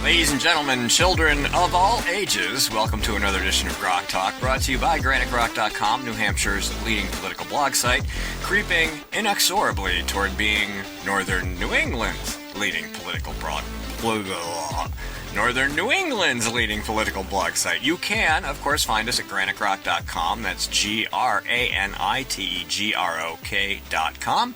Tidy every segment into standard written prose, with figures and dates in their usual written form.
Ladies and gentlemen, children of all ages, welcome to another edition of Grok Talk, brought to you by GraniteGrok.com, New Hampshire's leading political blog site, creeping inexorably toward being Northern New England's leading political blog. Northern New England's leading political blog site. You can, of course, find us at GraniteGrok.com. That's GraniteGrok.com.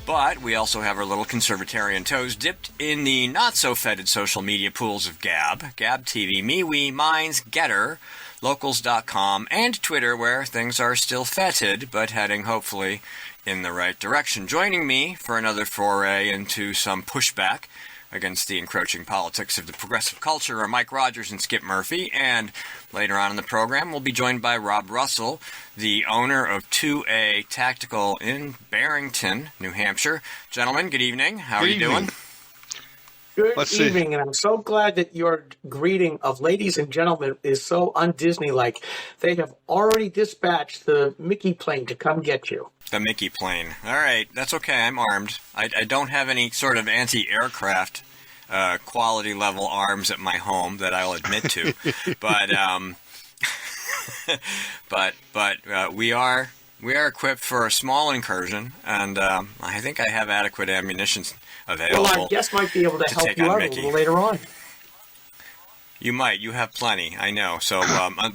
But we also have our little conservatarian toes dipped in the not-so-fetid social media pools of Gab TV, MeWe, Minds, Getter, Locals.com, and Twitter, where things are still fetid, but heading, hopefully, in the right direction. Joining me for another foray into some pushback against the encroaching politics of the progressive culture are Mike Rogers and Skip Murphy, and later on in the program we'll be joined by Rob Russell, the owner of 2A Tactical in Barrington, New Hampshire. Gentlemen, good evening. How are you doing? Good evening, and I'm so glad that your greeting of ladies and gentlemen is so un-Disney-like. They have already dispatched the Mickey plane to come get you. The Mickey plane. All right, that's okay. I'm armed. I don't have any sort of anti-aircraft quality level arms at my home that I'll admit to, but we are equipped for a small incursion, and I think I have adequate ammunition available. Well, our guest might be able to help you out a little later on. You might. You have plenty. I know. So,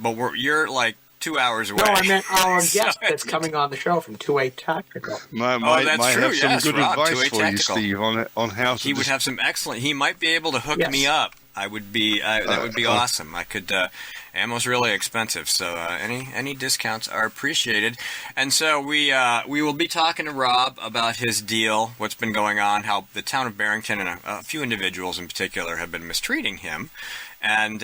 but you're like 2 hours away. No, I meant our guest that's coming on the show from 2A Tactical. That's true. Have some good Rob, advice for you, Steve, on how to. He would have some excellent. He might be able to hook me up. I would be. That would be awesome. I could. Ammo's really expensive, so any discounts are appreciated. And so we will be talking to Rob about his deal, what's been going on, how the town of Barrington and a few individuals in particular have been mistreating him. And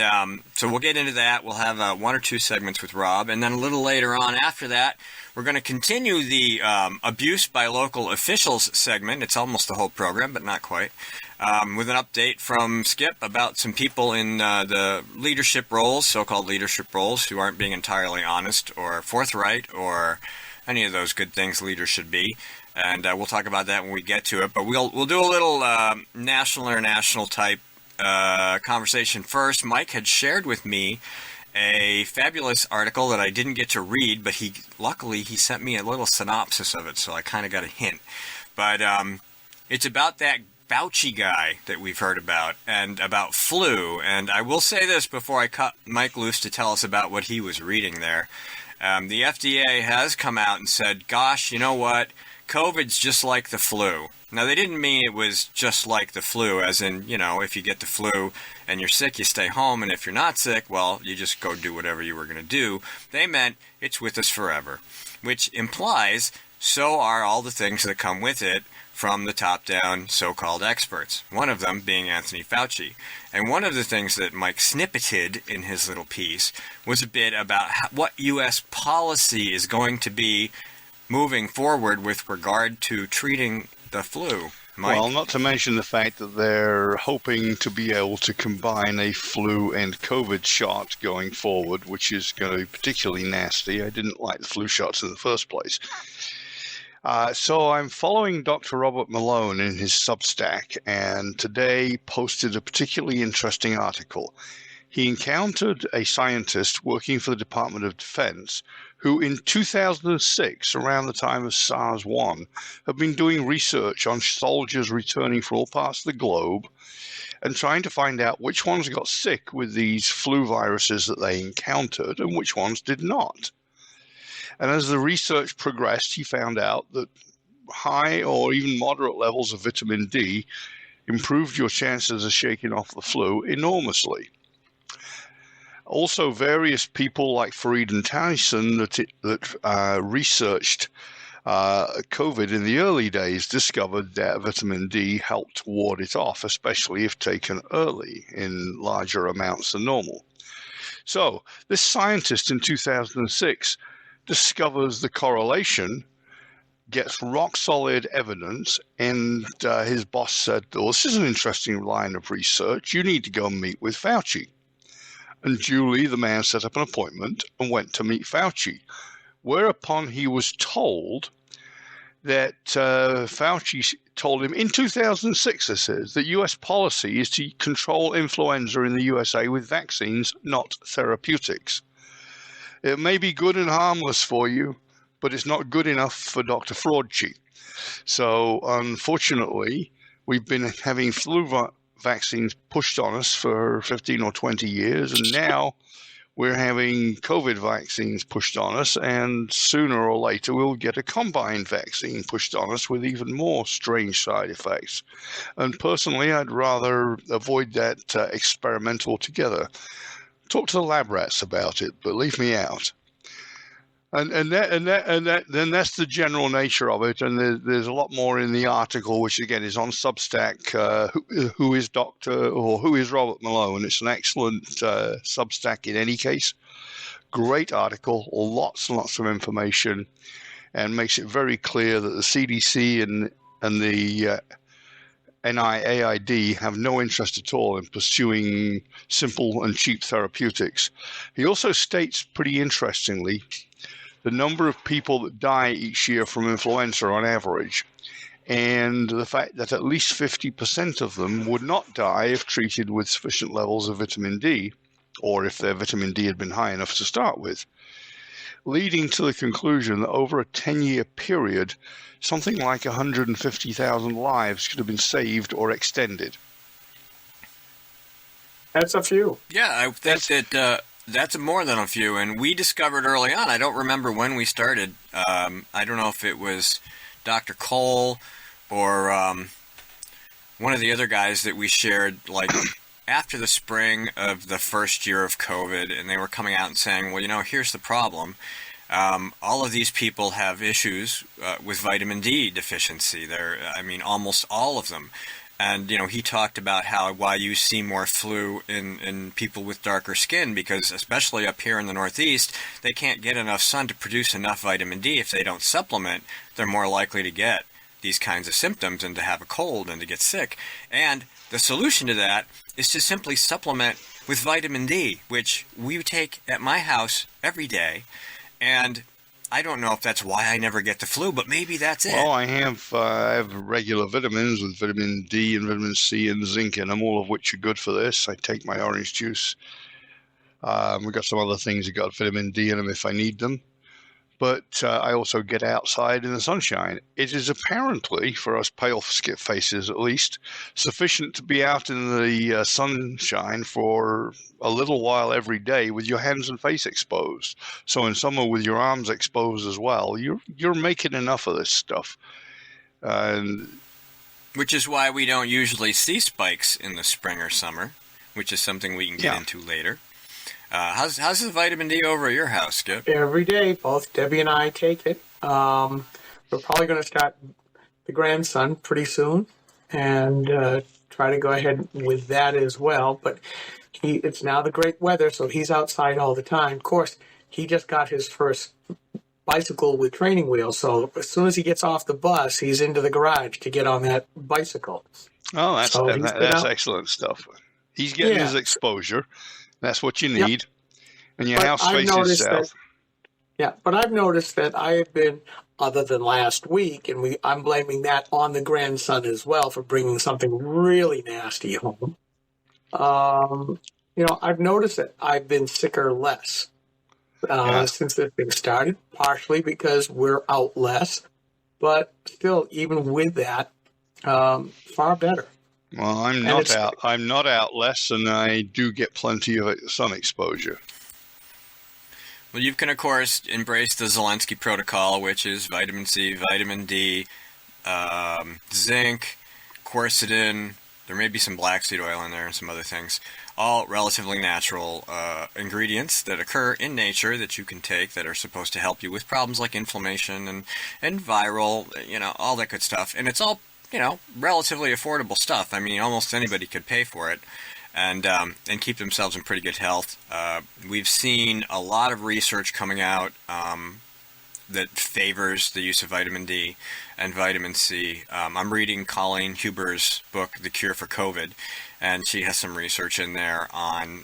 so we'll get into that. We'll have one or two segments with Rob. And then a little later on after that, we're going to continue the abuse by local officials segment. It's almost the whole program, but not quite. With an update from Skip about some people in the leadership roles, so-called leadership roles, who aren't being entirely honest or forthright or any of those good things leaders should be. And we'll talk about that when we get to it. But we'll do a little national, international type conversation first. Mike had shared with me a fabulous article that I didn't get to read, but luckily he sent me a little synopsis of it, so I kind of got a hint. But it's about that Fauci guy that we've heard about, and about flu. And I will say this before I cut Mike loose to tell us about what he was reading there. The FDA has come out and said, gosh, you know what? COVID's just like the flu. Now, they didn't mean it was just like the flu, as in, if you get the flu and you're sick, you stay home, and if you're not sick, well, you just go do whatever you were going to do. They meant it's with us forever, which implies so are all the things that come with it from the top-down so-called experts, one of them being Anthony Fauci. And one of the things that Mike snippeted in his little piece was a bit about what U.S. policy is going to be moving forward with regard to treating the flu. Mike? Well, not to mention the fact that they're hoping to be able to combine a flu and COVID shot going forward, which is going to be particularly nasty. I didn't like the flu shots in the first place. So I'm following Dr. Robert Malone in his Substack, and today posted a particularly interesting article. He encountered a scientist working for the Department of Defense who in 2006, around the time of SARS-1, had been doing research on soldiers returning from all parts of the globe and trying to find out which ones got sick with these flu viruses that they encountered and which ones did not. And as the research progressed, he found out that high or even moderate levels of vitamin D improved your chances of shaking off the flu enormously. Also, various people like Fareed and Tyson that researched COVID in the early days discovered that vitamin D helped ward it off, especially if taken early in larger amounts than normal. So this scientist in 2006 discovers the correlation, gets rock-solid evidence, and his boss said, oh, this is an interesting line of research. You need to go and meet with Fauci. And duly, the man set up an appointment and went to meet Fauci, whereupon he was told that Fauci told him in 2006, this is, that U.S. policy is to control influenza in the USA with vaccines, not therapeutics. It may be good and harmless for you, but it's not good enough for Dr. Fraudchi. So, unfortunately, we've been having flu vaccines pushed on us for 15 or 20 years, and now we're having COVID vaccines pushed on us, and sooner or later we'll get a combined vaccine pushed on us with even more strange side effects. And personally, I'd rather avoid that experiment altogether. Talk to the lab rats about it, but leave me out. And then that's the general nature of it. And there's a lot more in the article, which again is on Substack. Who is Doctor or who is Robert Malone? It's an excellent Substack in any case. Great article, lots and lots of information, and makes it very clear that the CDC and the NIAID have no interest at all in pursuing simple and cheap therapeutics. He also states, pretty interestingly, the number of people that die each year from influenza on average, and the fact that at least 50% of them would not die if treated with sufficient levels of vitamin D, or if their vitamin D had been high enough to start with, leading to the conclusion that over a 10-year period, something like 150,000 lives could have been saved or extended. That's a few. Yeah, I think that that's more than a few, and we discovered early on, I don't remember when we started, I don't know if it was Dr. Cole or one of the other guys that we shared, like, after the spring of the first year of COVID, and they were coming out and saying, well, you know, here's the problem. All of these people have issues with vitamin D deficiency. Almost all of them. And, you know, he talked about why you see more flu in people with darker skin, because especially up here in the Northeast, they can't get enough sun to produce enough vitamin D. If they don't supplement, they're more likely to get these kinds of symptoms and to have a cold and to get sick. And the solution to that is to simply supplement with vitamin D, which we take at my house every day. And I don't know if that's why I never get the flu, but maybe that's it. Well, I have regular vitamins with vitamin D and vitamin C and zinc in them, all of which are good for this. I take my orange juice. We've got some other things that got vitamin D in them if I need them. But I also get outside in the sunshine. It is apparently, for us pale faces at least, sufficient to be out in the sunshine for a little while every day with your hands and face exposed. So in summer with your arms exposed as well, you're making enough of this stuff. Which is why we don't usually see spikes in the spring or summer, which is something we can get into later. How's the vitamin D over at your house, Skip? Every day, both Debbie and I take it. We're probably going to start the grandson pretty soon and try to go ahead with that as well. But it's now the great weather, so he's outside all the time. Of course, he just got his first bicycle with training wheels, so as soon as he gets off the bus, he's into the garage to get on that bicycle. Oh, that's excellent stuff. He's getting his exposure. That's what you need. And your house faces south. But I've noticed that I have been, other than last week, and I'm blaming that on the grandson as well for bringing something really nasty home. I've noticed that I've been sicker less since this thing started, partially because we're out less. But still, even with that, far better. Well, I'm not out less, and I do get plenty of sun exposure. Well, you can, of course, embrace the Zelensky protocol, which is vitamin C, vitamin D, zinc, quercetin. There may be some black seed oil in there and some other things. All relatively natural ingredients that occur in nature that you can take that are supposed to help you with problems like inflammation and viral, all that good stuff. And it's all relatively affordable stuff. I mean, almost anybody could pay for it and keep themselves in pretty good health. We've seen a lot of research coming out that favors the use of vitamin D and vitamin C. I'm reading Colleen Huber's book, The Cure for COVID, and she has some research in there on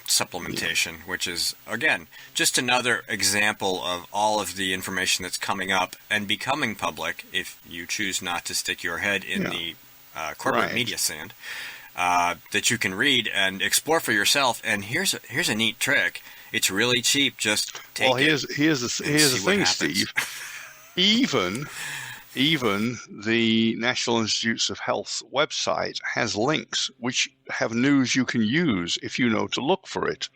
supplementation, which is, again, just another example of all of the information that's coming up and becoming public if you choose not to stick your head in the corporate media sand, that you can read and explore for yourself. And here's a neat trick. It's really cheap. Just take it. Here's the thing, Steve. Even the National Institutes of Health website has links which have news you can use if you know to look for it.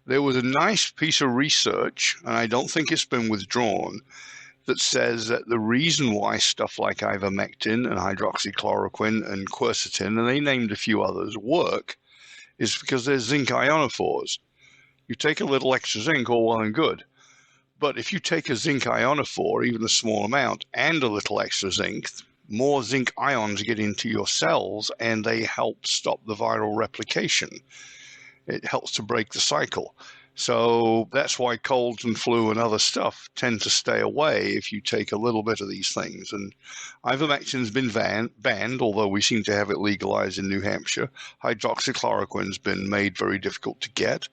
There was a nice piece of research, and I don't think it's been withdrawn, that says that the reason why stuff like ivermectin and hydroxychloroquine and quercetin, and they named a few others, work is because there's zinc ionophores. You take a little extra zinc, all well and good. But if you take a zinc ionophore, even a small amount, and a little extra zinc, more zinc ions get into your cells and they help stop the viral replication. It helps to break the cycle. So that's why colds and flu and other stuff tend to stay away if you take a little bit of these things. And ivermectin's been banned, although we seem to have it legalized in New Hampshire. Hydroxychloroquine's been made very difficult to get.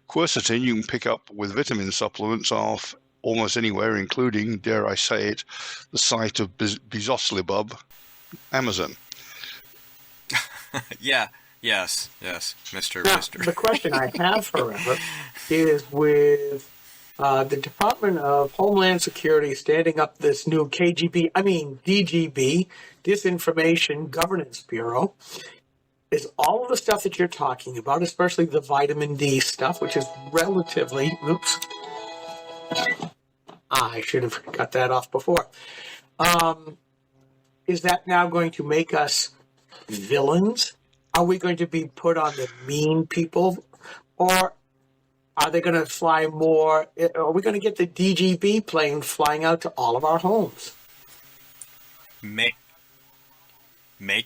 Quercetin you can pick up with vitamin supplements off almost anywhere, including, dare I say it, the site of Bezoslibub, Amazon. Yes, Mr. Now, Mr. the question I have, however, is with the Department of Homeland Security standing up this new DGB, Disinformation Governance Bureau. Is all of the stuff that you're talking about, especially the vitamin D stuff, which is relatively, I should have got that off before. Is that now going to make us villains? Are we going to be put on the mean people? Or are they going to fly more? Are we going to get the DGB plane flying out to all of our homes? Make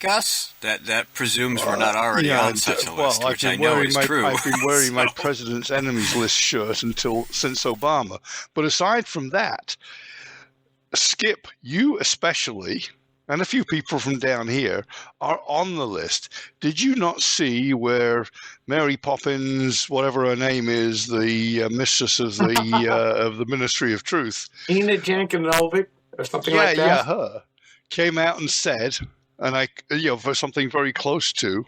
us? That presumes we're not already on such a list, which I know is true. I've been wearing my President's Enemies List shirt since Obama. But aside from that, Skip, you especially, and a few people from down here, are on the list. Did you not see where Mary Poppins, whatever her name is, the mistress of the of the Ministry of Truth, Ina Jankanovic or something like that? Yeah, her, came out and said, and for something very close to,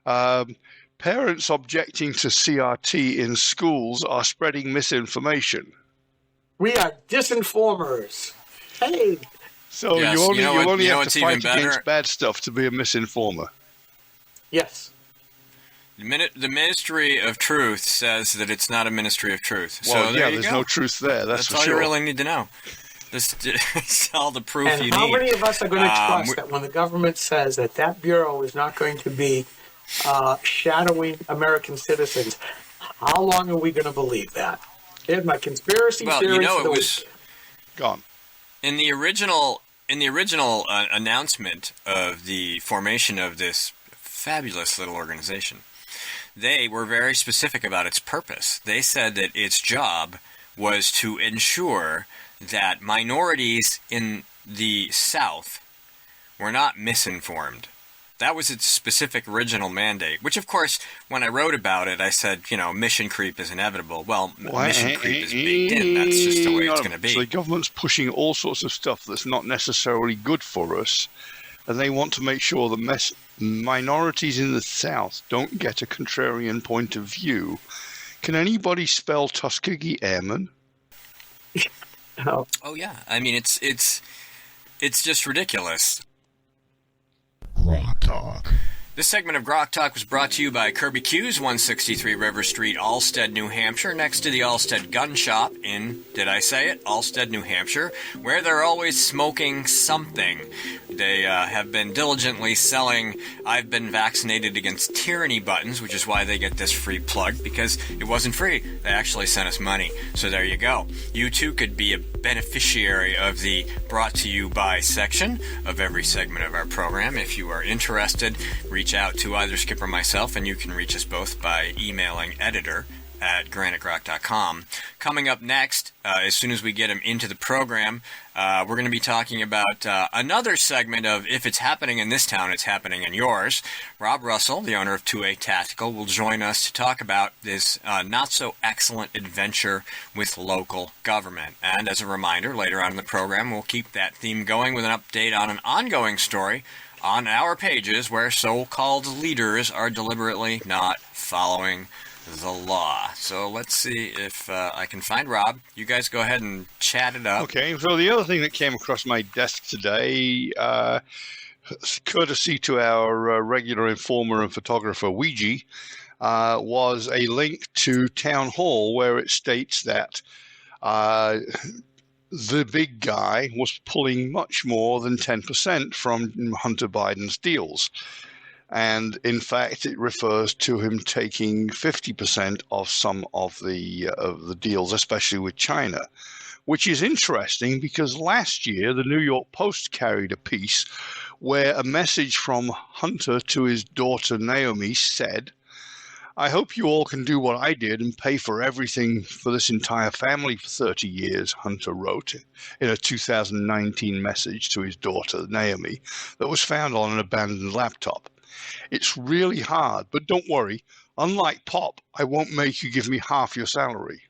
parents objecting to CRT in schools are spreading misinformation. We are disinformers. Hey. So yes, you only have to fight against against bad stuff to be a misinformer. Yes. The Ministry of Truth says that it's not a Ministry of Truth. Well, so there's no truth there. That's for all sure. You really need to know. This is all the proof and you need. how many of us are going to trust that when the government says that bureau is not going to be shadowing American citizens, how long are we going to believe that? Here's my conspiracy theory for the week. Gone. In the original announcement of the formation of this fabulous little organization, they were very specific about its purpose. They said that its job was to ensure that minorities in the South were not misinformed. That was its specific original mandate, which, of course, when I wrote about it, I said, mission creep is inevitable. Well, mission creep is baked in. That's just the way it's going to be. So the government's pushing all sorts of stuff that's not necessarily good for us, and they want to make sure that minorities in the South don't get a contrarian point of view. Can anybody spell Tuskegee Airman? Oh yeah, I mean it's just ridiculous. Grok Talk. This segment of Grok Talk was brought to you by Kirby Q's, 163 River Street, Alstead, New Hampshire, next to the Alstead Gun Shop in, did I say it? Alstead, New Hampshire, where they're always smoking something. They have been diligently selling I've been vaccinated against tyranny buttons, which is why they get this free plug, because it wasn't free. They actually sent us money. So there you go. You too could be a beneficiary of the brought to you by section of every segment of our program. If you are interested, reach out to either Skip or myself, and you can reach us both by emailing editor at granitegrok.com. Coming up next, as soon as we get him into the program, we're going to be talking about another segment of If It's Happening in This Town, It's Happening in Yours. Rob Russell, the owner of 2A Tactical, will join us to talk about this not-so-excellent adventure with local government. And as a reminder, later on in the program, we'll keep that theme going with an update on an ongoing story on our pages where so-called leaders are deliberately not following the law. So let's see if I can find Rob. You guys go ahead and chat it up. Okay, so the other thing that came across my desk today, courtesy to our regular informer and photographer, Ouija, was a link to Town Hall where it states that the big guy was pulling much more than 10% from Hunter Biden's deals. And in fact, it refers to him taking 50% of some of the deals, especially with China, which is interesting because last year the New York Post carried a piece where a message from Hunter to his daughter Naomi said, "I hope you all can do what I did and pay for everything for this entire family for 30 years," Hunter wrote in a 2019 message to his daughter Naomi that was found on an abandoned laptop. "It's really hard, but don't worry. Unlike Pop, I won't make you give me half your salary."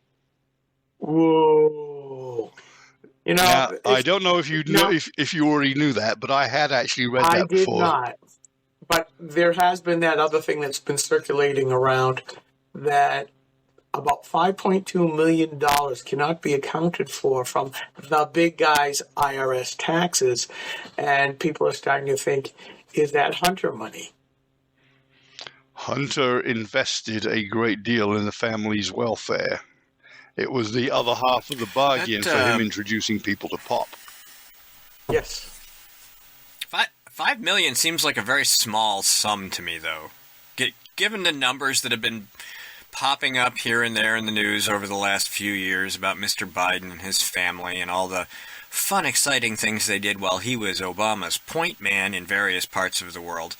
Whoa. You know, now, I don't know if you know if you already knew that, but I had actually read that before. I did not. But there has been that other thing that's been circulating around that about $5.2 million cannot be accounted for from the big guy's IRS taxes. And people are starting to think, is that Hunter money? Hunter invested a great deal in the family's welfare. It was the other half of the bargain for him introducing people to Pop. Yes. $5 million seems like a very small sum to me, though. Given the numbers that have been popping up here and there in the news over the last few years about Mr. Biden and his family and all the fun, exciting things they did while he was Obama's point man in various parts of the world.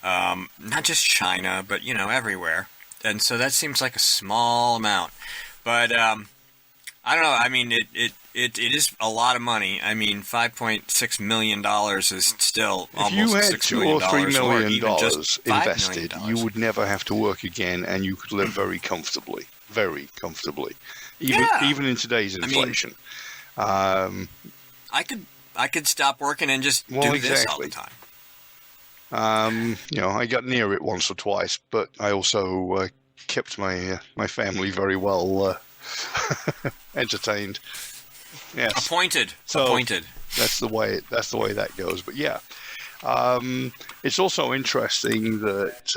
Not just China, but, everywhere. And so that seems like a small amount. But I don't know. I mean, it is a lot of money. I mean, $5.6 million is still almost $6 million. If you had $2 or $3 million invested, $5 million. You would never have to work again, and you could live very comfortably. Even in today's inflation. I could stop working and just do this all the time. I got near it once or twice, but I also kept my family very well entertained. Yes. Appointed. That's the way that goes. But yeah, it's also interesting that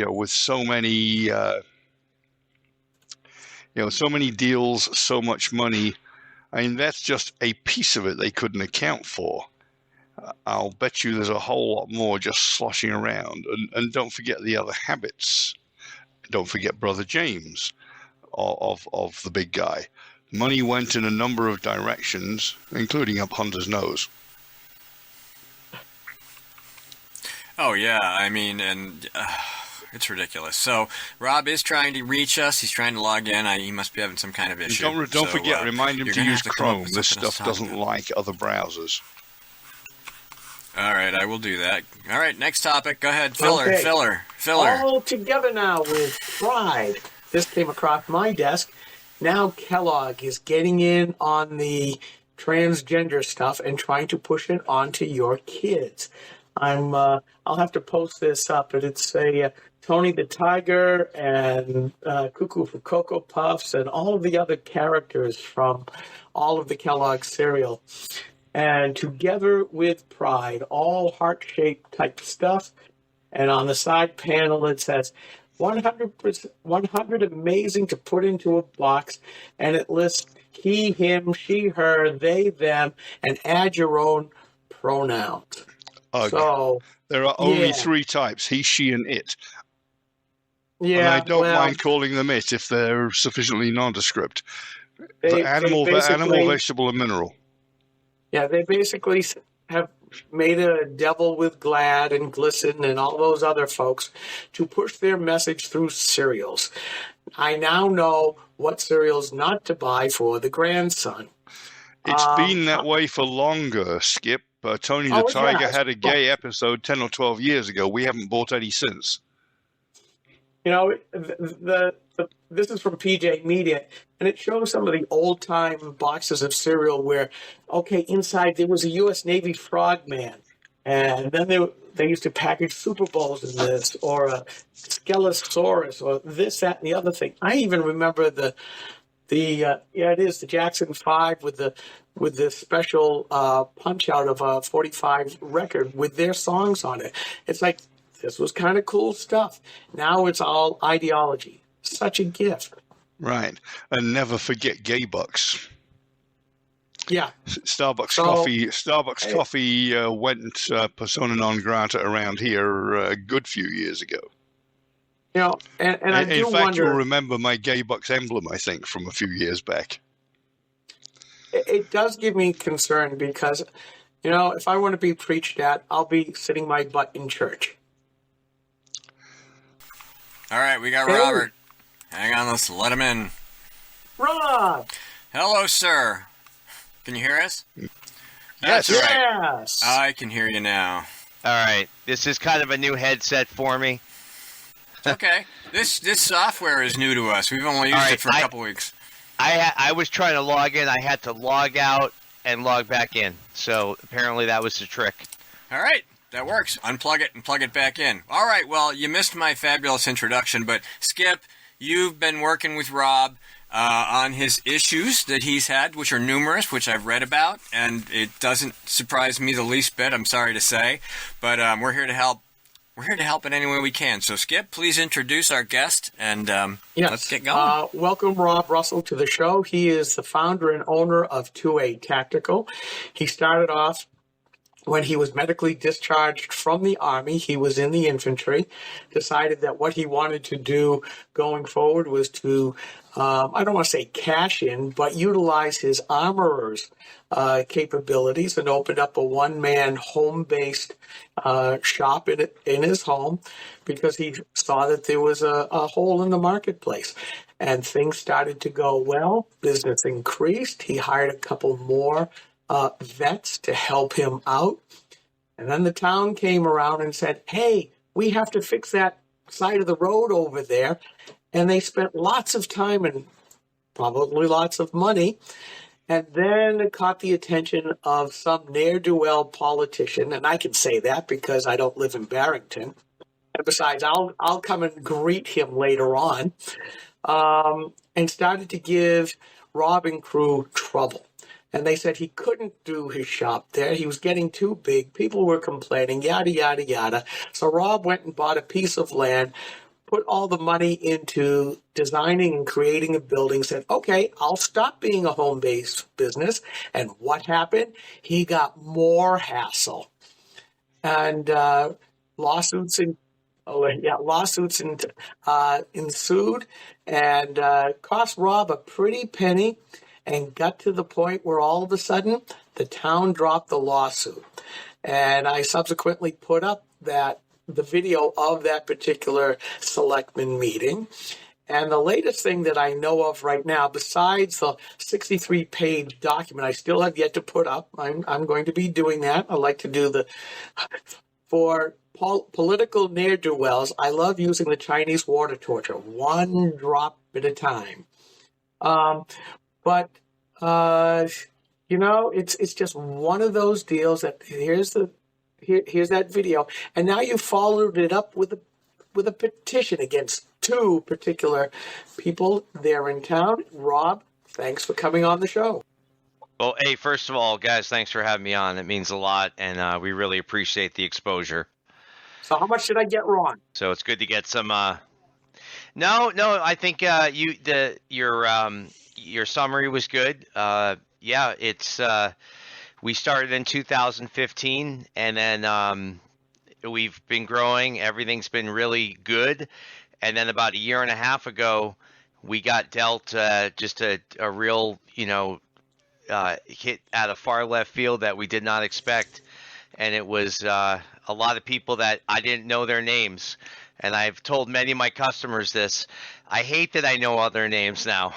with so many so many deals, so much money. I mean, that's just a piece of it they couldn't account for. I'll bet you there's a whole lot more just sloshing around. And don't forget the other habits. Don't forget Brother James of the big guy. Money went in a number of directions, including up Hunter's nose. Oh, yeah. I mean, and it's ridiculous. So Rob is trying to reach us. He's trying to log in. He must be having some kind of issue. Don't forget, remind him to use Chrome. This stuff doesn't about. like other browsers. All right, I will do that. All right, next topic. Go ahead. Filler. All together now with Pride. This came across my desk. Now Kellogg is getting in on the transgender stuff and trying to push it onto your kids. I'll have to post this up, but it's a Tony the Tiger and Cuckoo for Cocoa Puffs and all of the other characters from all of the Kellogg cereal. And together with Pride, all heart-shaped type stuff. And on the side panel, it says 100 amazing to put into a box. And it lists he, him, she, her, they, them, and add your own pronouns. So there are only three types, he, she, and it. Yeah, and I don't mind calling them it if they're sufficiently nondescript. Animal, vegetable, and mineral. Yeah, they basically have Maida Devil with Glad and Glisten and all those other folks to push their message through cereals. I now know what cereals not to buy for the grandson. It's been that way for longer, Skip. Tony the Oh, it Tiger has. had a gay episode 10 or 12 years ago. We haven't bought any since. You know, this is from PJ Media, and it shows some of the old-time boxes of cereal where, okay, inside there was a U.S. Navy frogman, and then they used to package Super Bowls in this, or a Skelosaurus, or this, that, and the other thing. I even remember the Jackson 5 with the special punch out of a 45 record with their songs on it. It's like, this was kind of cool stuff. Now it's all ideology. Such a gift. Right. And never forget Gay Bucks. Yeah. Starbucks coffee went persona non grata around here a good few years ago. You know, and I do in fact, wonder, you'll remember my Gay Bucks emblem, I think, from a few years back. it does give me concern because, you know, if I want to be preached at, I'll be sitting my butt in church. All right, we got Robert. Hang on, let's let him in. Rob! Hello, sir. Can you hear us? Yes. That's right. Yes! I can hear you now. All right. This is kind of a new headset for me. Okay. This software is new to us. We've only used it for a couple weeks. I was trying to log in. I had to log out and log back in. So apparently that was the trick. All right. That works. Unplug it and plug it back in. All right. Well, you missed my fabulous introduction, but Skip, you've been working with Rob on his issues that he's had, which are numerous, which I've read about, and it doesn't surprise me the least bit, I'm sorry to say, but we're here to help. We're here to help in any way we can. So, Skip, please introduce our guest, and Yes. let's get going. Welcome, Rob Russell, to the show. He is the founder and owner of 2A Tactical. He started off when he was medically discharged from the Army. He was in the infantry, decided that what he wanted to do going forward was to, I don't want to say cash in, but utilize his armorer's capabilities, and opened up a one-man home-based shop in his home because he saw that there was a hole in the marketplace. And things started to go well. Business increased. He hired a couple more vets to help him out. And then the town came around and said, hey, we have to fix that side of the road over there. And they spent lots of time and probably lots of money. And then it caught the attention of some ne'er-do-well politician. And I can say that because I don't live in Barrington. And besides, I'll come and greet him later on. And started to give Rob and crew trouble. And they said he couldn't do his shop there. He was getting too big. People were complaining, yada, yada, yada. So Rob went and bought a piece of land, put all the money into designing and creating a building, said, okay, I'll stop being a home-based business. And what happened? He got more hassle. And lawsuits ensued and cost Rob a pretty penny, and got to the point where all of a sudden the town dropped the lawsuit. And I subsequently put up the video of that particular selectman meeting. And the latest thing that I know of right now, besides the 63-page document I still have yet to put up, I'm going to be doing that. I like to do for political ne'er-do-wells, I love using the Chinese water torture, one drop at a time. But you know, it's just one of those deals that here's that video, and now you followed it up with a petition against two particular people there in town. Rob, thanks for coming on the show. Well, hey, first of all, guys, thanks for having me on. It means a lot, and we really appreciate the exposure. So how much did I get wrong? So it's good to get some. No, I think your summary was good. Yeah, it's we started in 2015, and then we've been growing. Everything's been really good, and then about a year and a half ago, we got dealt just a real hit out of far left field that we did not expect, and it was a lot of people that I didn't know their names. And I've told many of my customers this. I hate that I know all their names now.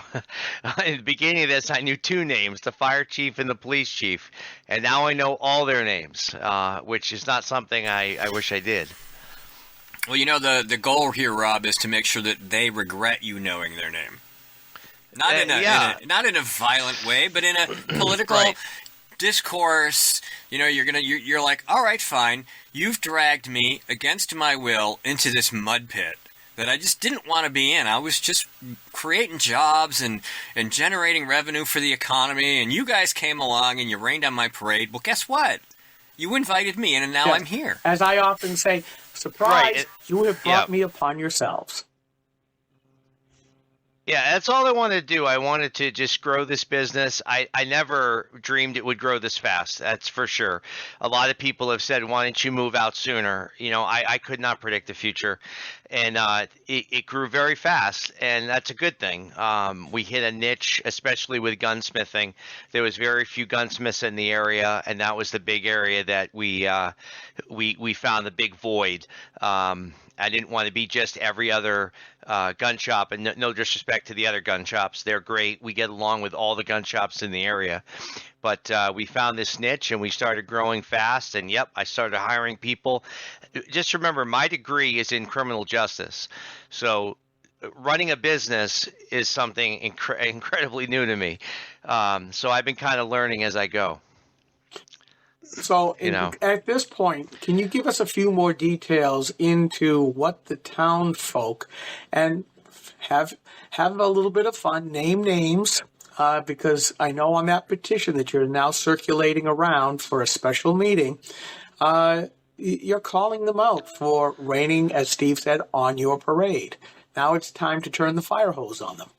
In the beginning of this, I knew 2 names, the fire chief and the police chief. And now I know all their names, which is not something I wish I did. Well, you know, the goal here, Rob, is to make sure that they regret you knowing their name. Not in a violent way, but in a political discourse. You know, you're like, all right, fine. You've dragged me against my will into this mud pit that I just didn't want to be in. I was just creating jobs and generating revenue for the economy, and you guys came along and you rained on my parade. Well, guess what? You invited me in, and now I'm here. As I often say, surprise, you have brought me upon yourselves. Yeah, that's all I wanted to do. I wanted to just grow this business. I never dreamed it would grow this fast. That's for sure. A lot of people have said, why didn't you move out sooner? You know, I could not predict the future. And it grew very fast, and that's a good thing. We hit a niche, especially with gunsmithing. There was very few gunsmiths in the area, and that was the big area that we found the big void. I didn't want to be just every other gun shop, and no disrespect to the other gun shops. They're great. We get along with all the gun shops in the area. But we found this niche, and we started growing fast, and I started hiring people. Just remember, my degree is in criminal justice. So running a business is something incredibly new to me. So I've been kind of learning as I go. So at this point, can you give us a few more details into what the town folk, and have a little bit of fun, name names, because I know on that petition that you're now circulating around for a special meeting, you're calling them out for raining, as Steve said, on your parade. Now it's time to turn the fire hose on them.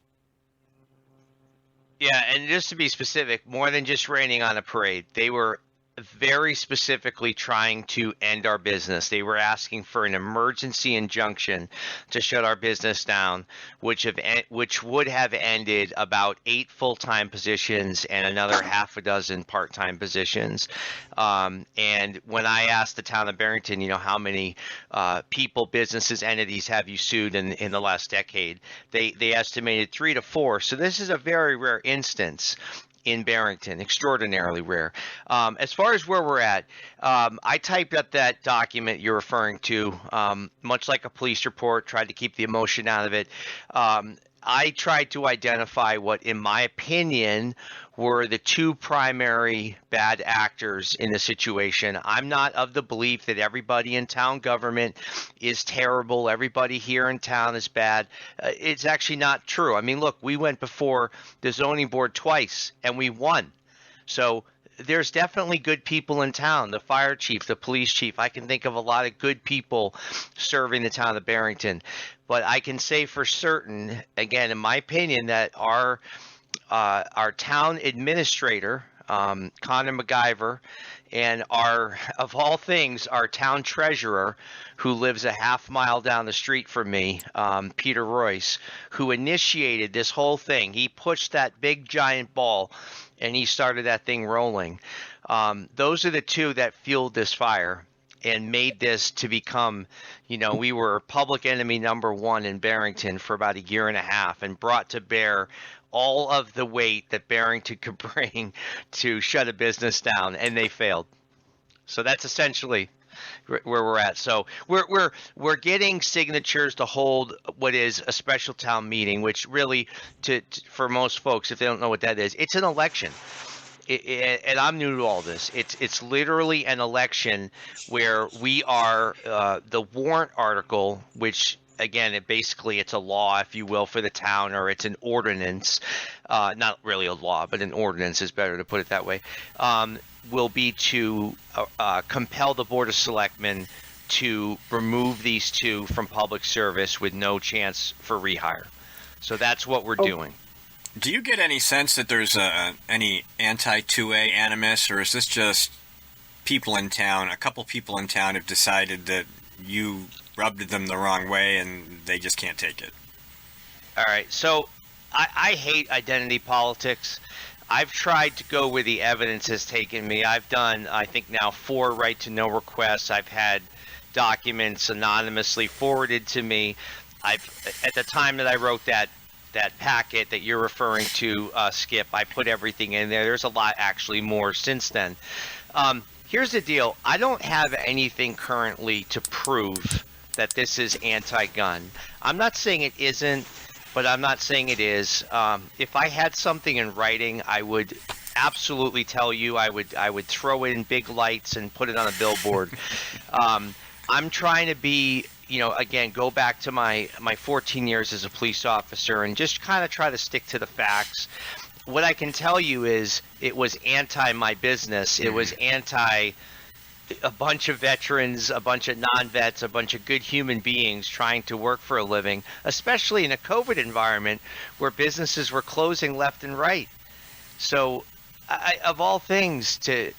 Yeah, and just to be specific, more than just raining on a parade, they were very specifically trying to end our business. They were asking for an emergency injunction to shut our business down, which would have ended about 8 full-time positions and another half a dozen part-time positions. And when I asked the town of Barrington, how many people, businesses, entities have you sued in the last decade, they estimated 3 to 4. So this is a very rare instance in Barrington, extraordinarily rare. As far as where we're at, I typed up that document you're referring to, much like a police report, tried to keep the emotion out of it. I tried to identify what, in my opinion, were the 2 primary bad actors in the situation. I'm not of the belief that everybody in town government is terrible. Everybody here in town is bad. It's actually not true. I mean, look, we went before the zoning board twice and we won. So there's definitely good people in town. The fire chief, the police chief. I can think of a lot of good people serving the town of Barrington. But I can say for certain, again, in my opinion, that our town administrator, Connor MacGyver, and of all things, our town treasurer, who lives a half mile down the street from me, Peter Royce, who initiated this whole thing. He pushed that big giant ball and he started that thing rolling. Those are the 2 that fueled this fire and made this to become, we were public enemy number 1 in Barrington for about a year and a half, and brought to bear all of the weight that Barrington could bring to shut a business down, and they failed. So that's essentially where we're at. So we're getting signatures to hold what is a special town meeting, which really, for most folks, if they don't know what that is, it's an election. And I'm new to all this. It's literally an election where we are the warrant article, which again, it's a law, if you will, for the town, or it's an ordinance. Not really a law, but an ordinance is better to put it that way. Will be to compel the Board of Selectmen to remove these 2 from public service with no chance for rehire. So that's what we're doing. Do you get any sense that there's any anti-2A animus, or is this just people in town? A couple people in town have decided that you rubbed them the wrong way and they just can't take it. All right. So I hate identity politics. I've tried to go where the evidence has taken me. I've done, I think now 4 right to know requests. I've had documents anonymously forwarded to me. At the time that I wrote that packet that you're referring to, Skip, I put everything in there. There's a lot actually more since then. Here's the deal. I don't have anything currently to prove that this is anti-gun. I'm not saying it isn't, but I'm not saying it is. If I had something in writing, I would absolutely tell you. I would throw it in big lights and put it on a billboard. I'm trying to be, again, go back to my 14 years as a police officer and just kind of try to stick to the facts. What I can tell you is it was anti my business. It was anti a bunch of veterans, a bunch of non-vets, a bunch of good human beings trying to work for a living, especially in a COVID environment where businesses were closing left and right. So of all things, to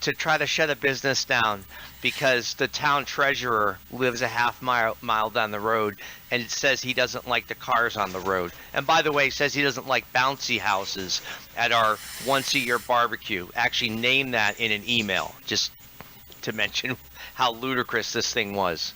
try to shut a business down because the town treasurer lives a half mile down the road and it says he doesn't like the cars on the road. And by the way, says he doesn't like bouncy houses at our once-a-year barbecue. Actually named that in an email, just to mention how ludicrous this thing was.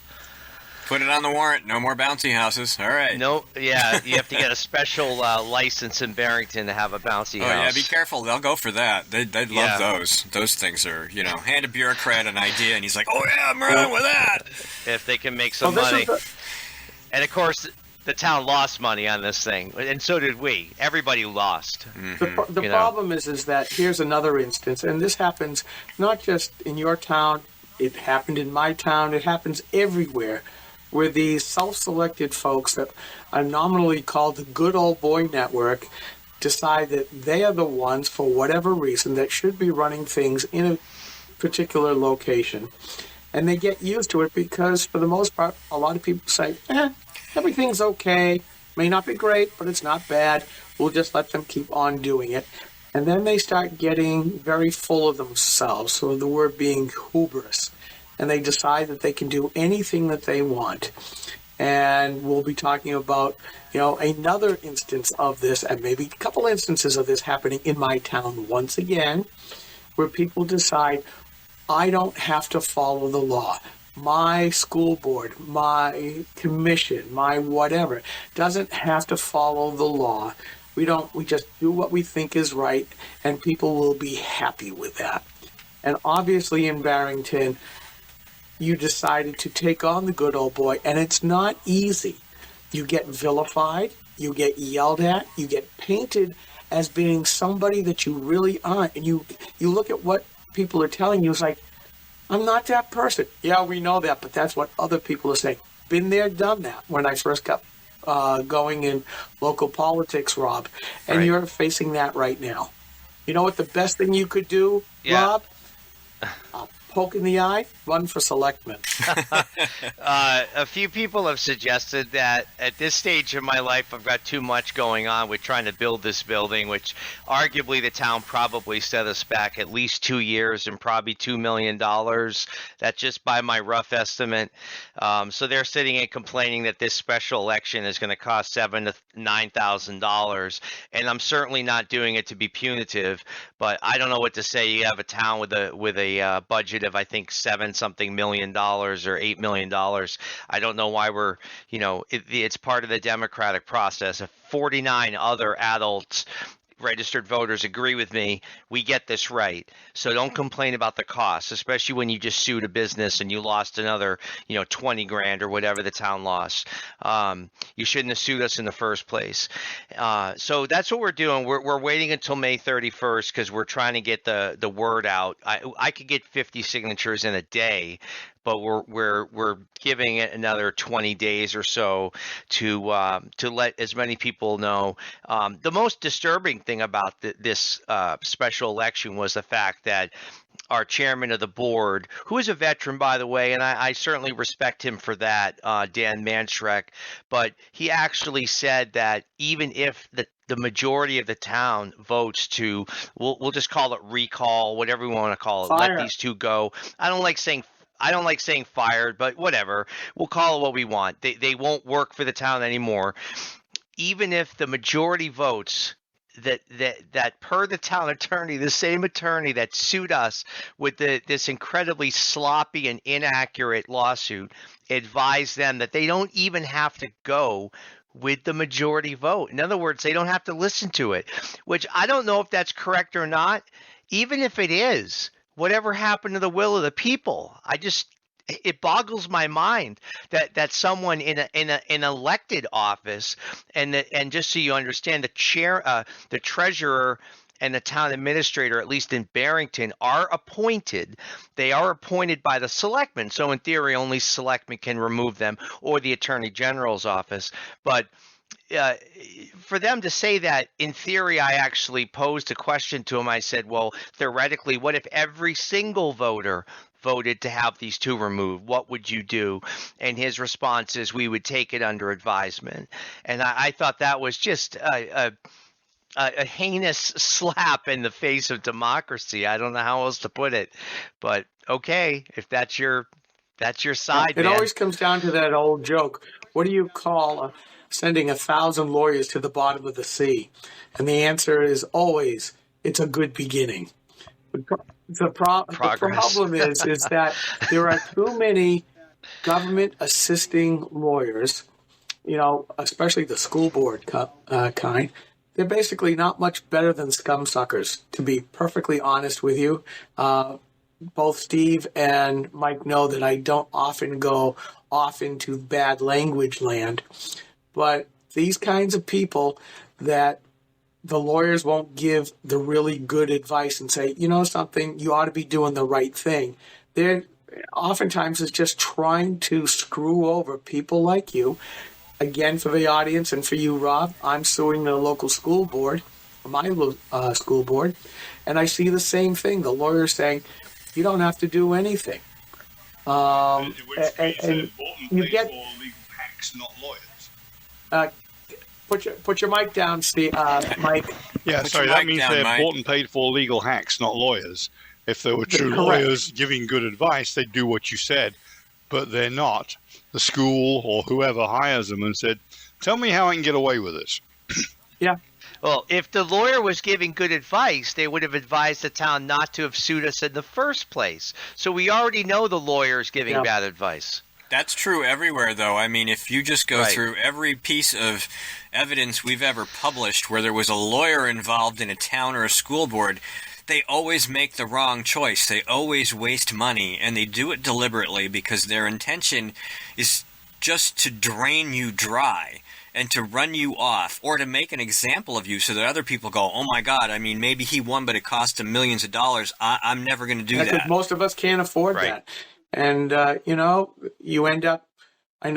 Put it on the warrant. No more bouncy houses. All right. No, yeah, you have to get a special license in Barrington to have a bouncy house. Oh, yeah, be careful. They'll go for that. They'd love those. Those things are, hand a bureaucrat an idea, and he's like, oh, yeah, I'm running with that. If they can make some money. And, of course, the town lost money on this thing, and so did we. Everybody lost. Mm-hmm. The problem is that here's another instance, and this happens not just in your town. It happened in my town. It happens everywhere, where these self-selected folks that are nominally called the Good Old Boy Network decide that they are the ones, for whatever reason, that should be running things in a particular location. And they get used to it because, for the most part, a lot of people say, everything's okay. May not be great, but it's not bad. We'll just let them keep on doing it. And then they start getting very full of themselves, so the word being hubris. And they decide that they can do anything that they want. And we'll be talking about, another instance of this, and maybe a couple instances of this happening in my town once again, where people decide, I don't have to follow the law. My school board, my commission, my whatever, doesn't have to follow the law. We just do what we think is right, and people will be happy with that. And obviously in Barrington, you decided to take on the good old boy, and it's not easy. You get vilified, you get yelled at, you get painted as being somebody that you really aren't. And you look at what people are telling you, it's like, I'm not that person. Yeah, we know that, but that's what other people are saying. Been there, done that when I first got going in local politics, Rob. And You're facing that right now. You know what the best thing you could do, Rob? Poke in the eye, run for selectman. A few people have suggested that at this stage of my life, I've got too much going on with trying to build this building, which arguably the town probably set us back at least 2 years and probably $2 million. That's just by my rough estimate. So they're sitting and complaining that this special election is going to cost $7,000 to $9,000, and I'm certainly not doing it to be punitive. But I don't know what to say. You have a town with a budget of I think $7-something million or $8 million. I don't know why we're, it's part of the democratic process. If 49 other adults registered voters agree with me, we get this right. So don't complain about the cost, especially when you just sued a business and you lost another, 20 grand or whatever the town lost. You shouldn't have sued us in the first place. So that's what we're doing. We're waiting until May 31st because we're trying to get the word out. I could get 50 signatures in a day, but we're giving it another 20 days or so to let as many people know. The most disturbing thing about this special election was the fact that our chairman of the board, who is a veteran, by the way, and I certainly respect him for that, Dan Manstrek, but he actually said that even if the majority of the town votes to, we'll just call it recall, whatever we want to call it, Fire. let these two go. I don't like saying fired, but whatever. We'll call it what we want. They won't work for the town anymore. Even if the majority votes that per the town attorney, the same attorney that sued us with this incredibly sloppy and inaccurate lawsuit, advised them that they don't even have to go with the majority vote. In other words, they don't have to listen to it, which I don't know if that's correct or not. Even if it is, whatever happened to the will of the people? It boggles my mind that someone in an elected office, and just so you understand, the treasurer and the town administrator, at least in Barrington, are appointed. They are appointed by the selectmen. So in theory, only selectmen can remove them, or the attorney general's office. But for them to say that, in theory, I actually posed a question to him. I said, well, theoretically, what if every single voter voted to have these two removed? What would you do? And his response is, we would take it under advisement. And I thought that was just a heinous slap in the face of democracy. I don't know how else to put it, but okay, if that's your side. It man. always comes down to that old joke. What do you call sending 1,000 lawyers to the bottom of the sea? And the answer is always, it's a good beginning. The problem is that there are too many government assisting lawyers, especially the school board kind. They're basically not much better than scumsuckers, to be perfectly honest with you. Both Steve and Mike know that I don't often go off into bad language land. But these kinds of people that the lawyers won't give the really good advice and say, something, you ought to be doing the right thing. They're oftentimes is just trying to screw over people like you. Again, for the audience and for you, Rob, I'm suing the local school board, my school board, and I see the same thing. The lawyer's saying, you don't have to do anything. Which means and you get for legal hacks, not lawyers. Put your mic down, Steve, Mike. Yeah, Put sorry, your that mic means down, they're Mike. bought and paid for legal hacks, not lawyers. If they were true Correct. lawyers giving good advice, they'd do what you said, but they're not. The school or whoever hires them and said, tell me how I can get away with this. Yeah. Well, if the lawyer was giving good advice, they would have advised the town not to have sued us in the first place. So we already know the lawyer's giving bad advice. That's true everywhere, though. I mean, if you just go Right. through every piece of evidence we've ever published where there was a lawyer involved in a town or a school board, they always make the wrong choice. They always waste money, and they do it deliberately because their intention is just to drain you dry and to run you off, or to make an example of you so that other people go, oh my God, I mean, maybe he won, but it cost him millions of dollars. I'm never going to do Because that. most of us can't afford Right. that. And, you end up,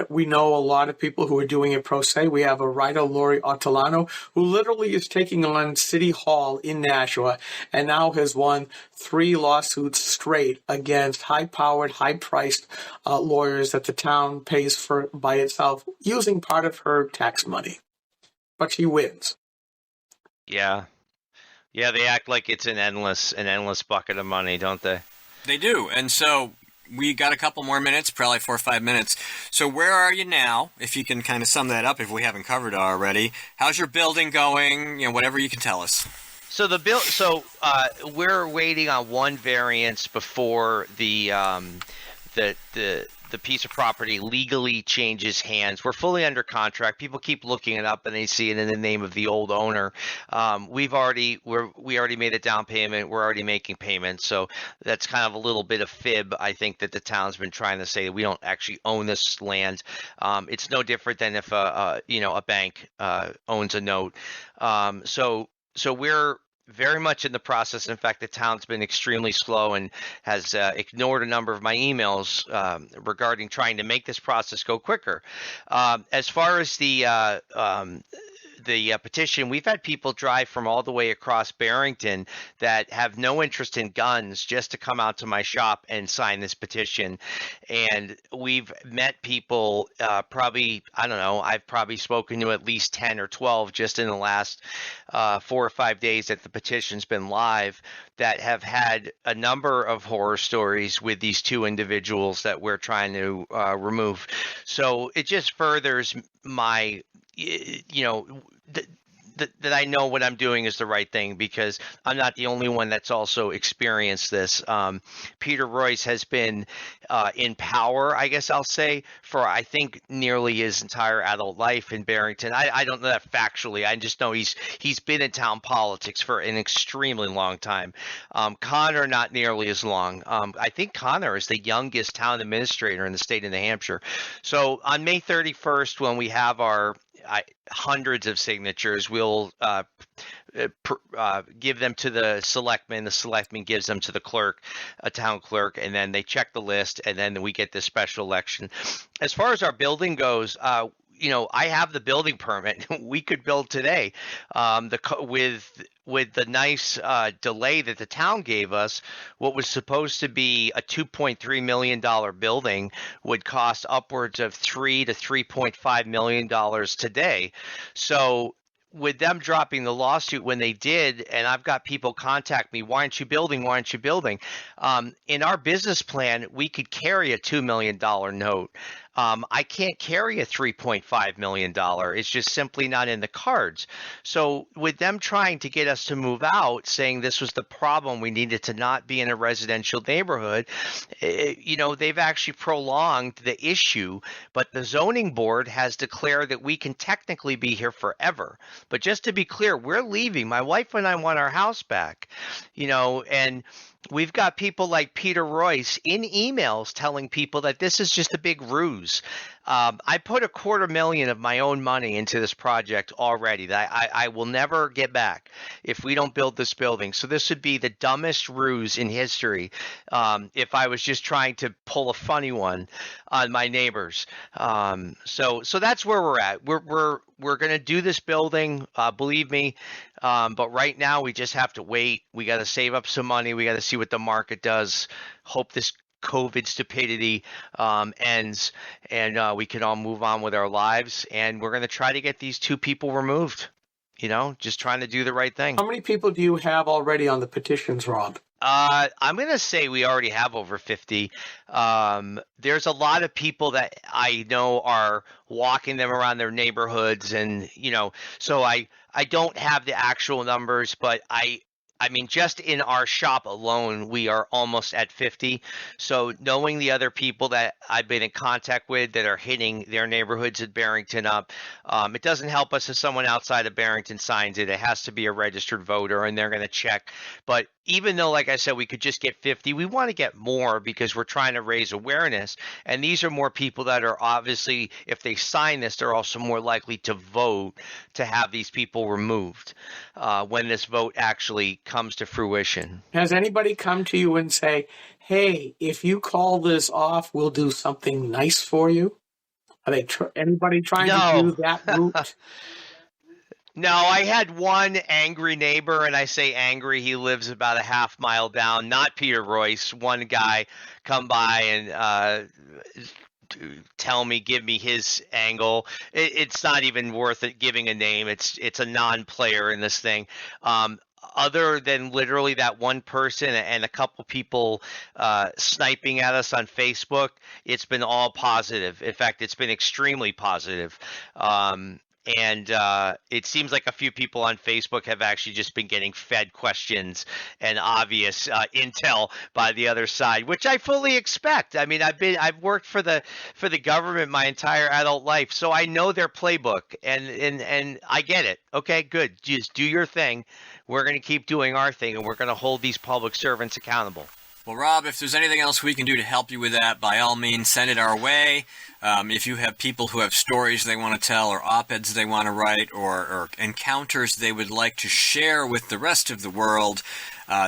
we know a lot of people who are doing it pro se. We have a writer, Lori Ottolano, who literally is taking on City Hall in Nashua and now has won 3 lawsuits straight against high-powered, high-priced lawyers that the town pays for by itself using part of her tax money. But she wins. Yeah. Yeah, they act like it's an endless bucket of money, don't they? They do. And so we got a couple more minutes, probably 4 or 5 minutes. So where are you now, if you can kind of sum that up if we haven't covered it already? How's your building going? Whatever you can tell us. So we're waiting on one variance before the piece of property legally changes hands. We're fully under contract. People keep looking it up and they see it in the name of the old owner. We already made a down payment. We're already making payments. So that's kind of a little bit of fib, I think, that the town's been trying to say. We don't actually own this land. It's no different than if a bank owns a note. So we're very much in the process. In fact, the town's been extremely slow and has ignored a number of my emails regarding trying to make this process go quicker. As far as the petition, we've had people drive from all the way across Barrington that have no interest in guns just to come out to my shop and sign this petition. And we've met people I've probably spoken to at least 10 or 12 just in the last 4 or 5 days that the petition's been live, that have had a number of horror stories with these 2 individuals that we're trying to remove. So it just furthers my, that I know what I'm doing is the right thing, because I'm not the only one that's also experienced this. Peter Royce has been in power, I guess I'll say, for I think nearly his entire adult life in Barrington. I don't know that factually. I just know he's been in town politics for an extremely long time. Connor, not nearly as long. I think Connor is the youngest town administrator in the state of New Hampshire. So on May 31st, when we have our hundreds of signatures, we'll give them to the selectman. The selectman gives them to the clerk, a town clerk, and then they check the list, and then we get this special election. As far as our building goes, I have the building permit. We could build today. With the nice delay that the town gave us, what was supposed to be a $2.3 million building would cost upwards of $3 to $3.5 million today. So with them dropping the lawsuit when they did, and I've got people contact me, why aren't you building? Why aren't you building? In our business plan, we could carry a $2 million note. I can't carry a $3.5 million. It's just simply not in the cards. So with them trying to get us to move out, saying this was the problem, we needed to not be in a residential neighborhood, they've actually prolonged the issue, but the zoning board has declared that we can technically be here forever. But just to be clear, we're leaving. My wife and I want our house back, and we've got people like Peter Royce in emails telling people that this is just a big ruse. I put $250,000 of my own money into this project already that I will never get back if we don't build this building. So this would be the dumbest ruse in history if I was just trying to pull a funny one on my neighbors. So that's where we're at. We're going to do this building, believe me. But right now we just have to wait. We got to save up some money. We got to see what the market does. Hope this COVID stupidity ends, and we can all move on with our lives. And we're going to try to get these two people removed. Just trying to do the right thing. How many people do you have already on the petitions, Rob? I'm going to say we already have over 50. There's a lot of people that I know are walking them around their neighborhoods, and so I don't have the actual numbers, but I mean, just in our shop alone, we are almost at 50. So knowing the other people that I've been in contact with that are hitting their neighborhoods at Barrington up, it doesn't help us if someone outside of Barrington signs it. It has to be a registered voter, and they're going to check. But even though, like I said, we could just get 50, we want to get more because we're trying to raise awareness. And these are more people that are obviously, if they sign this, they're also more likely to vote to have these people removed when this vote actually comes to fruition. Has anybody come to you and say, hey, if you call this off, we'll do something nice for you? Are they anybody trying to do that route? No, I had one angry neighbor, and I say angry, he lives about a half mile down, not Peter Royce. One guy come by and give me his angle. It's not even worth it giving a name. It's a non-player in this thing. Other than literally that one person and a couple people sniping at us on Facebook, it's been all positive. In fact, it's been extremely positive. And it seems like a few people on Facebook have actually just been getting fed questions and obvious intel by the other side, which I fully expect. I mean, I've worked for the government my entire adult life, so I know their playbook, and I get it. Okay, good. Just do your thing. We're going to keep doing our thing, and we're going to hold these public servants accountable. Well, Rob, if there's anything else we can do to help you with that, by all means, send it our way. If you have people who have stories they want to tell or op-eds they want to write or encounters they would like to share with the rest of the world,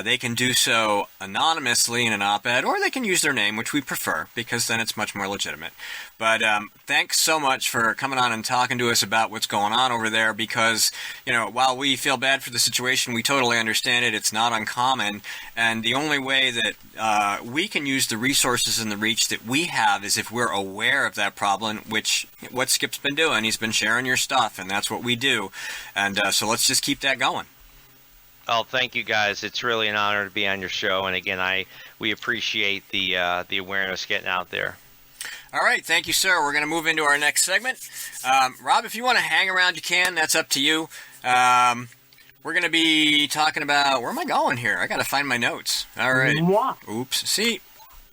they can do so anonymously in an op-ed, or they can use their name, which we prefer, because then it's much more legitimate. But thanks so much for coming on and talking to us about what's going on over there, because, while we feel bad for the situation, we totally understand it. It's not uncommon, and the only way that we can use the resources and the reach that we have is if we're aware of that problem, which what Skip's been doing. He's been sharing your stuff, and that's what we do. And so let's just keep that going. Oh, thank you guys. It's really an honor to be on your show. And again, we appreciate the awareness getting out there. All right. Thank you, sir. We're going to move into our next segment. Rob, if you want to hang around, you can. That's up to you. We're going to be talking about, where am I going here? I got to find my notes. All right. Mwah. Oops. See,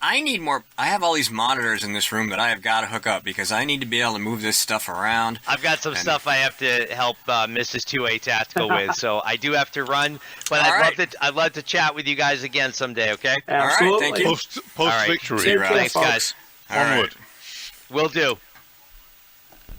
I need more. I have all these monitors in this room that I have got to hook up because I need to be able to move this stuff around. I've got some stuff I have to help Mrs. 2A Tactical with, so I do have to run. But I'd love to chat with you guys again someday. Okay. Absolutely. All right. Thank you. Post victory. Take care, Thanks, folks. guys. Onward. Will do.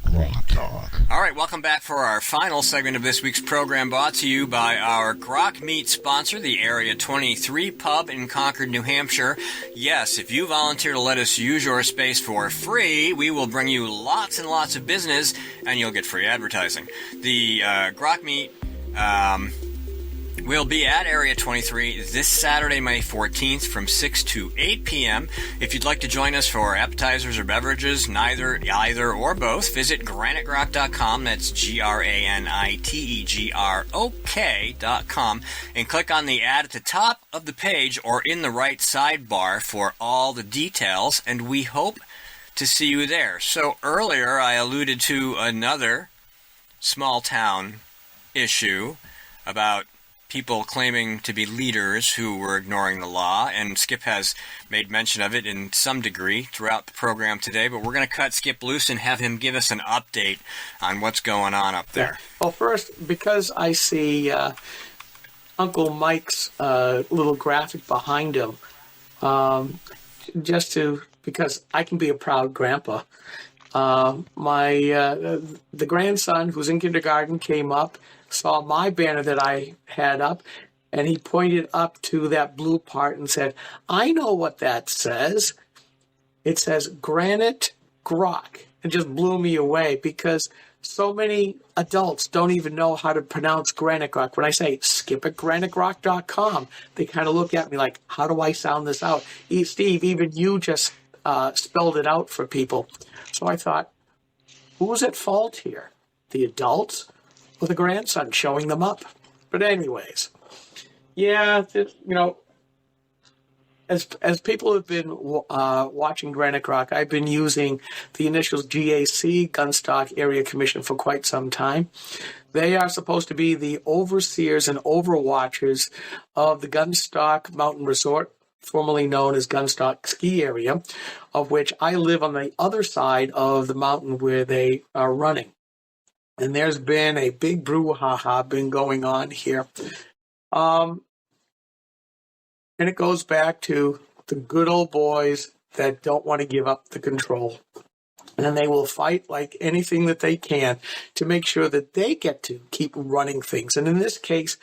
Grok Talk. All right, welcome back for our final segment of this week's program, brought to you by our Grok Meat sponsor, the Area 23 Pub in Concord, New Hampshire. Yes, if you volunteer to let us use your space for free, we will bring you lots and lots of business, and you'll get free advertising. The Grok Meat will be at Area 23 this Saturday, May 14th from 6 to 8 p.m. If you'd like to join us for appetizers or beverages, either or both, visit granitegrok.com, that's GRANITEGROK.com, and click on the ad at the top of the page or in the right sidebar for all the details, and we hope to see you there. So earlier I alluded to another small town issue about people claiming to be leaders who were ignoring the law, and Skip has made mention of it in some degree throughout the program today, but we're going to cut Skip loose and have him give us an update on what's going on up there. Well, first, because I see Uncle Mike's little graphic behind him, because I can be a proud grandpa. The grandson who's in kindergarten came up, saw my banner that I had up, and he pointed up to that blue part and said, "I know what that says. It says Granite Grok." It just blew me away because so many adults don't even know how to pronounce Granite Grok. When I say skip at granitegrok.com, they kind of look at me like, how do I sound this out? Steve, even you just spelled it out for people. So I thought, who's at fault here? The adults or the grandson showing them up? But anyways, yeah, as people have been watching Granite Grok, I've been using the initials GAC, Gunstock Area Commission, for quite some time. They are supposed to be the overseers and overwatchers of the Gunstock Mountain Resort, formerly known as Gunstock Ski Area, of which I live on the other side of the mountain where they are running. And there's been a big brouhaha been going on here. And it goes back to the good old boys that don't want to give up the control. And they will fight like anything that they can to make sure that they get to keep running things. And in this case,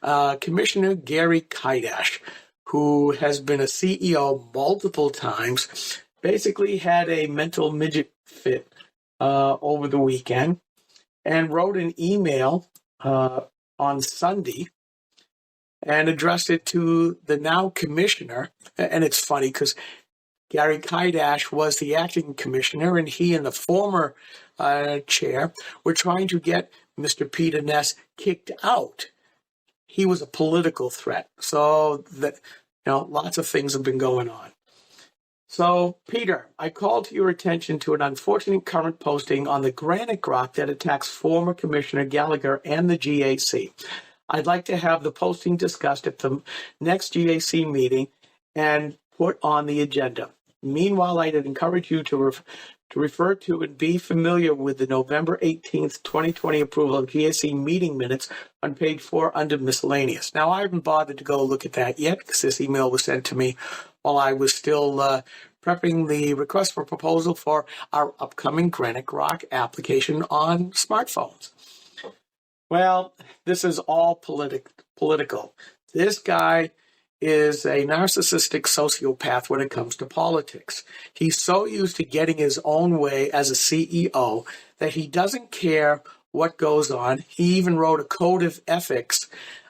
Commissioner Gary Kaidash, who has been a CEO multiple times, basically had a mental midget fit over the weekend and wrote an email on Sunday and addressed it to the now commissioner. And it's funny because Gary Kaidash was the acting commissioner, and he and the former chair were trying to get Mr. Peter Ness kicked out. He was a political threat. So that, lots of things have been going on. So, Peter, I call to your attention to an unfortunate current posting on the Granite Grok that attacks former Commissioner Gallagher and the GAC. I'd like to have the posting discussed at the next GAC meeting and put on the agenda. Meanwhile, I'd encourage you to refer to and be familiar with the November 18th, 2020 approval of GAC meeting minutes on page 4 under miscellaneous. Now, I haven't bothered to go look at that yet because this email was sent to me while I was still prepping the request for proposal for our upcoming Granite Grok application on smartphones. Well, this is all political. This guy is a narcissistic sociopath when it comes to politics. He's so used to getting his own way as a CEO that he doesn't care what goes on. He even wrote a code of ethics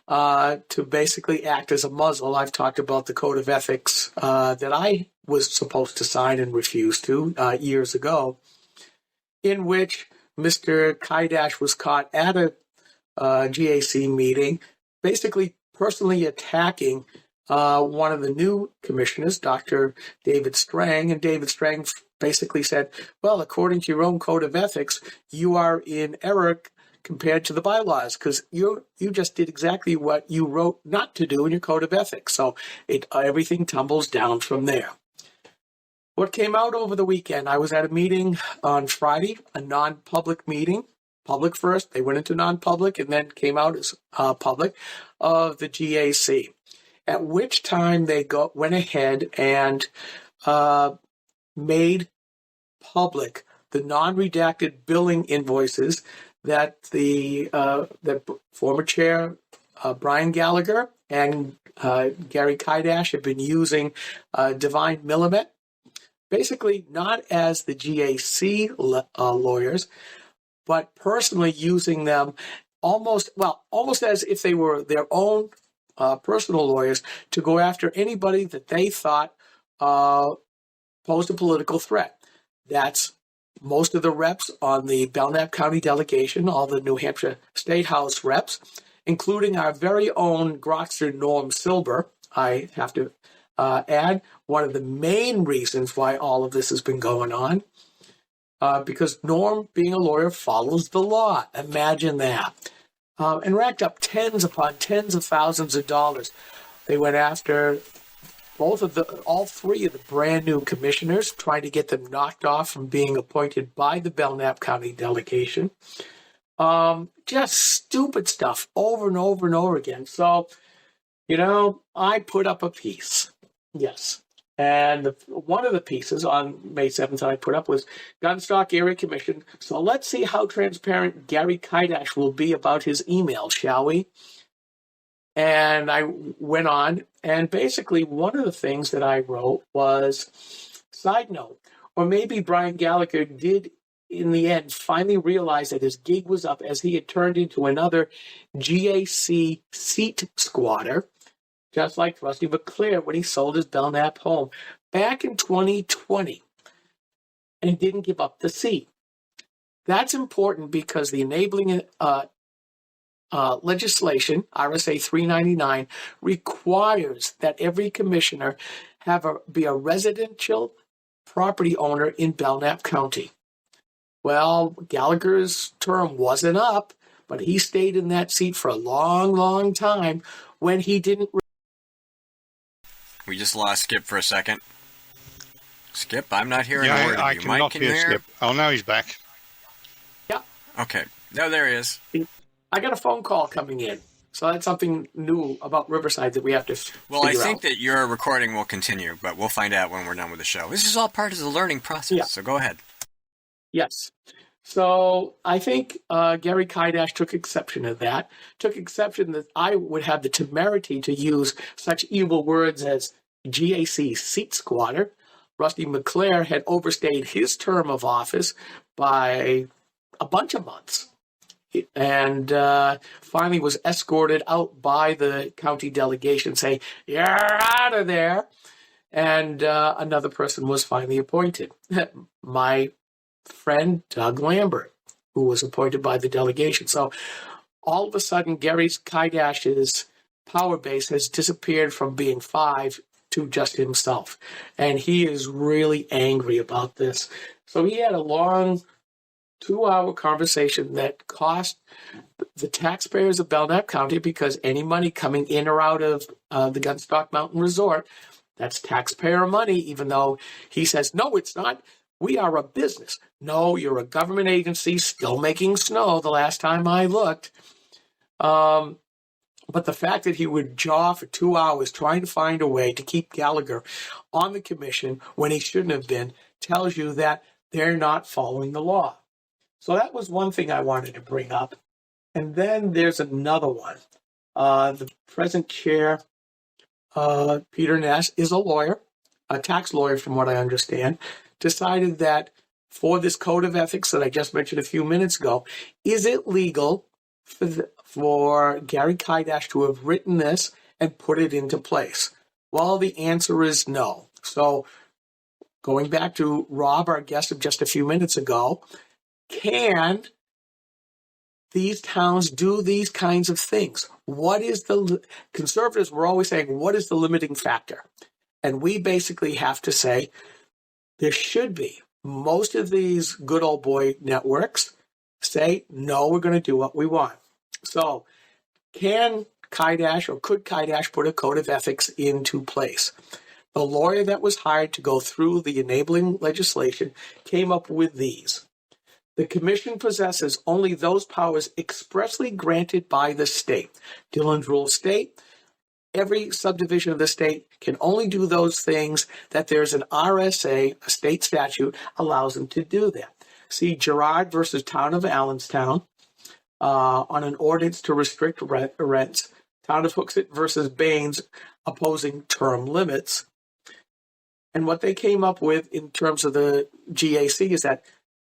to basically act as a muzzle. I've talked about the code of ethics that I was supposed to sign and refused to years ago, in which Mr. Kaidash was caught at a GAC meeting, basically personally attacking one of the new commissioners, Dr. David Strang, and David Strang basically said, well, according to your own code of ethics, you are in error, compared to the bylaws, because you just did exactly what you wrote not to do in your code of ethics. So everything tumbles down from there. What came out over the weekend? I was at a meeting on Friday, a non-public meeting. Public first, they went into non-public and then came out as public of the GAC. At which time they went ahead and made public the non-redacted billing invoices that that former chair Brian Gallagher and Gary Kydash have been using Divine Millimet, basically not as the GAC lawyers, but personally using them almost as if they were their own personal lawyers to go after anybody that they thought posed a political threat. That's most of the reps on the Belknap County delegation, all the New Hampshire State House reps, including our very own Grokster Norm Silber. I have to add, one of the main reasons why all of this has been going on, because Norm, being a lawyer, follows the law. Imagine that. And racked up tens upon tens of thousands of dollars. They went after all three of the brand new commissioners, trying to get them knocked off from being appointed by the Belknap County delegation. Just stupid stuff over and over and over again. So, I put up a piece. Yes. And one of the pieces on May 7th that I put up was Gunstock Area Commission. So let's see how transparent Gary Kydash will be about his email, shall we? And I went on, and basically one of the things that I wrote was, side note, or maybe Brian Gallagher did in the end finally realize that his gig was up, as he had turned into another GAC seat squatter, just like Rusty McClare when he sold his Belknap home back in 2020 and didn't give up the seat. That's important because the enabling legislation, RSA 399, requires that every commissioner be a residential property owner in Belknap County. Well, Gallagher's term wasn't up, but he stayed in that seat for a long, long time when he didn't. We just lost Skip for a second. Skip, I'm not hearing a word I of you. cannot Mike, can you hear hear? Skip. Oh, now he's back. Yeah. Okay. No, there he is. I got a phone call coming in. So that's something new about Riverside that we have to Well, I figure think out. that your recording will continue, but we'll find out when we're done with the show. This is all part of the learning process, Yeah. so go ahead. Yes. So I think Gary Kydash took exception to that, took exception that I would have the temerity to use such evil words as GAC seat squatter. Rusty McClare had overstayed his term of office by a bunch of months and finally was escorted out by the county delegation saying, "You're out of there." And another person was finally appointed. My friend Doug Lambert, who was appointed by the delegation. So all of a sudden, Gary Kydash's power base has disappeared from being 5 to just himself. And he is really angry about this. So he had a long 2-hour conversation that cost the taxpayers of Belknap County, because any money coming in or out of the Gunstock Mountain Resort, that's taxpayer money, even though he says, no, it's not. We are a business. No, you're a government agency still making snow the last time I looked. But the fact that he would jaw for 2 hours trying to find a way to keep Gallagher on the commission when he shouldn't have been tells you that they're not following the law. So that was one thing I wanted to bring up. And then there's another one. The present chair, Peter Ness, is a lawyer, a tax lawyer from what I understand, decided that for this code of ethics that I just mentioned a few minutes ago, is it legal for Gary Kydash to have written this and put it into place? Well, the answer is no. So going back to Rob, our guest of just a few minutes ago, can these towns do these kinds of things? What is conservatives were always saying, what is the limiting factor? And we basically have to say, there should be. Most of these good old boy networks say, no, we're going to do what we want. So can Kaidash or could Kaidash put a code of ethics into place? The lawyer that was hired to go through the enabling legislation came up with these. The commission possesses only those powers expressly granted by the state. Dillon's rule state, every subdivision of the state can only do those things that there's an RSA, a state statute, allows them to do that. See Gerard versus Town of Allenstown on an ordinance to restrict rents. Town of Hooksett versus Baines opposing term limits. And what they came up with in terms of the GAC is that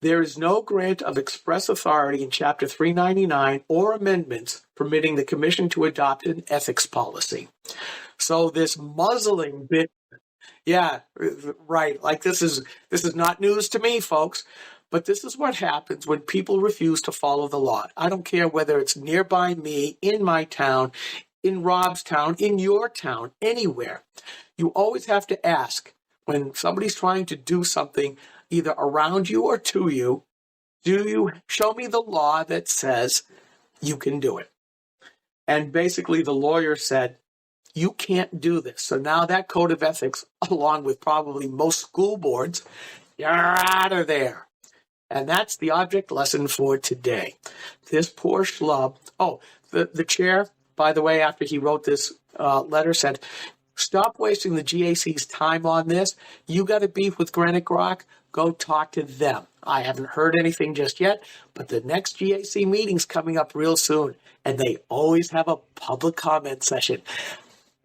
there is no grant of express authority in Chapter 399 or amendments permitting the Commission to adopt an ethics policy. So this muzzling bit, yeah, right. Like this is not news to me, folks. But this is what happens when people refuse to follow the law. I don't care whether it's nearby me, in my town, in Rob's town, in your town, anywhere. You always have to ask when somebody's trying to do something either around you or to you, do you show me the law that says you can do it? And basically the lawyer said, you can't do this. So now that code of ethics, along with probably most school boards, you're out of there. And that's the object lesson for today. This poor schlub. Oh, the chair, by the way, after he wrote this letter said, stop wasting the GAC's time on this. You got a beef with Granite Rock? Go talk to them. I haven't heard anything just yet, but the next GAC meeting's coming up real soon, and they always have a public comment session.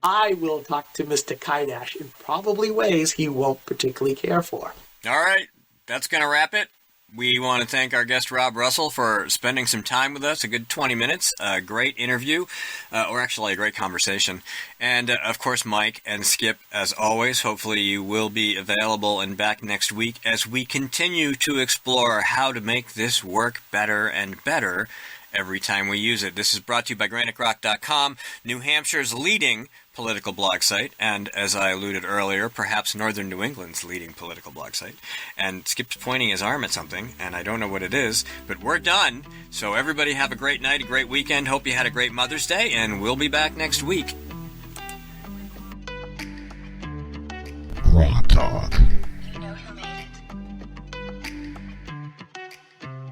I will talk to Mr. Kaidash in probably ways he won't particularly care for. All right, that's going to wrap it. We want to thank our guest, Rob Russell, for spending some time with us, a good 20 minutes, a great interview, or actually a great conversation. And, of course, Mike and Skip, as always, hopefully you will be available and back next week as we continue to explore how to make this work better and better every time we use it. This is brought to you by GraniteRock.com, New Hampshire's leading political blog site, and as I alluded earlier, perhaps Northern New England's leading political blog site. And Skip's pointing his arm at something, and I don't know what it is, but we're done. So everybody have a great night, a great weekend. Hope you had a great Mother's Day, and we'll be back next week. Rock Talk.